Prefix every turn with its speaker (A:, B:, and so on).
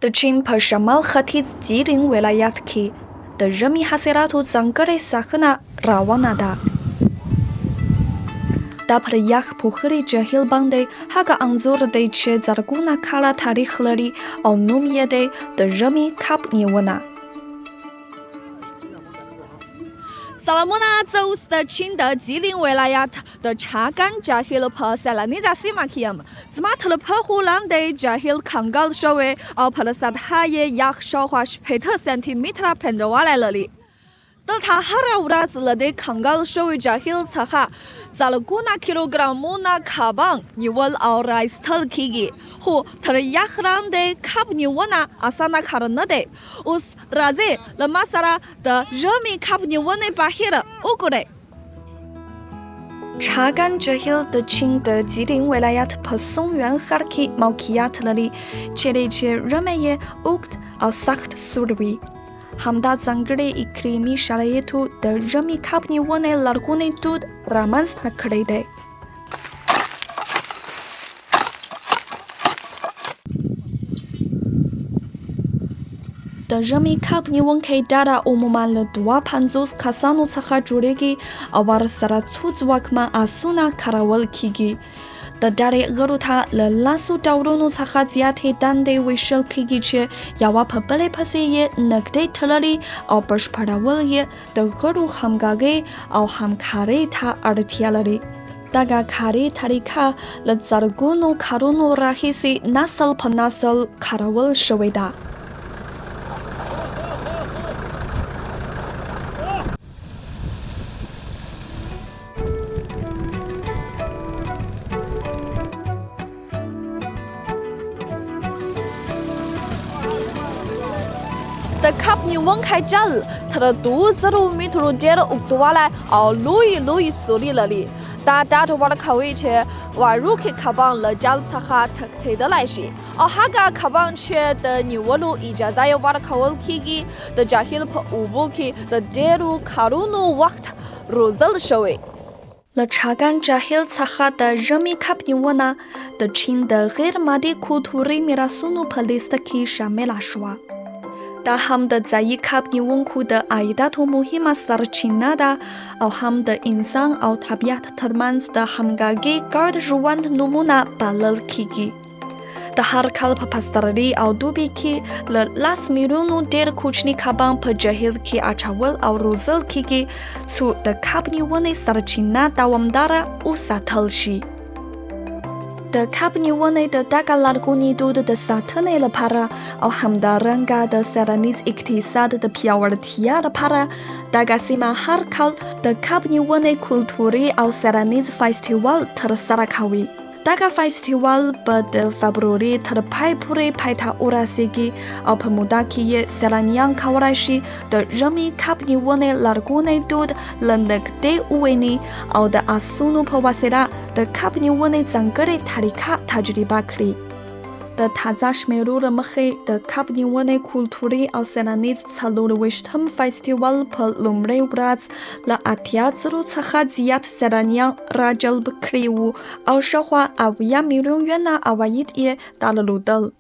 A: د چین په شمال ختیځ جیلین ولایت کې د ژمي حاصلاتو ځانګړې ساحه روانه ده. دا پر یخ پوښلي جهیل باندې هغه انځور دی چې زرګونه کاله تاریخ لري او نوم یې دی د ژمي کب نیونه. سلامونه، زه اوس د چین د جیلین ولایت د چاګان جهیل په سیلانیزه سیمه کې یم. زما تر پښو لاندې جهیل کنګل شوی او پر سطحه یې یخ شاوخوا 80 سانتي متره پنډوالی لري. دلته هره ورځ له دې کنګل شوي جهیل څخه زرګونه کیلوګرامونه کبان نیول او راایستل کیږي، خو تر یخ لاندې کب نیونه اسانه کار نه دی. اوس راځئ له ما سره د ژمي کب نیونې بهیر وګورئ. چاګان جهیل د چین د جیلین ولایت په سونګوان ښار کې موقعیت لري، چیرې چې ژمی یې اوږد او سخت سوړ وي. همدا ځانګړي اقلیمي شرایطو د ژمي کب نیونې لرغونی دود رامنځته کړی دی. د ژمي کب نیونکې ډله عموما له 52 کسانو څخه جوړیږي او ورسره څو ځواکمن آسونه کارول کیږي. د ډلې غړو ته له لسو ډولونو څخه زیاتې دندې ویشل کیږي چې یوه په بلې پسې یې نږدې تړلي او بشپړول یې د غړو همغږۍ او همکارۍ ته اړتیا لري. دغه کاري طریقه له زرګونو کلونو راهیسې نسل په نسل کارول شوې ده. د کب نیونکی جال تر 2000 مترو ډېر اوږدوالی او لوی سوري لري. دا ډاډ ورکوي چې وړوکي کبان له جال څخه تښتېدلی شي او هغه کبان چې د نیولو اجازه یې ورکول کیږي د جهیل په اوبو کې د ډېرو کلونو وخت روزل شوي. له چاګان جهیل څخه د ژمي کب نیونه د چین د غیر مادي کلتوري میراثونو په لیست کې شامله شوه. دا هم د ځایي کب نیونکو د عایداتو مهمه سرچینه ده او هم د انسان او طبیعت ترمنځ د همغږۍ ګډ ژوند نمونه بلل کیږي. د هر کال په پسرلي او دوبي کې له 10 میلیونو ډېر کوچني کبان په جهیل کې اچول او روزل کیږي څو د کب نیونې سرچینه دوامداره وساتل شي. د کب نیونې د دغه لرغوني دود د ساتنې لپاره او همدارنګه د سیلانیز اقتصاد د پیاوړتیا لپاره دغه سیمه هر کال د کب نیونې کلتوري او سیلانیز فستیوال ترسره کوي. دغه فستیوال به د فبروري تر پای پورې پای ته ورسیږي او په موده کې یې سیلانیان کولی شي د ژمي کب نیونې لرغونی دود له نږدې وویني او د آسونو په وسیله د کب نیونې ځانګړې طریقه تجربه کړي. د تازه شمیرو له مخې د کب نیونې کلتوري او سیلانیز 24م فستیوال په لومړۍ ورځ له 80,000 څخه زیات سیلانیان راجلب کړي وو او شاوخوا 70 میلیون یونه عواید یې درلودل.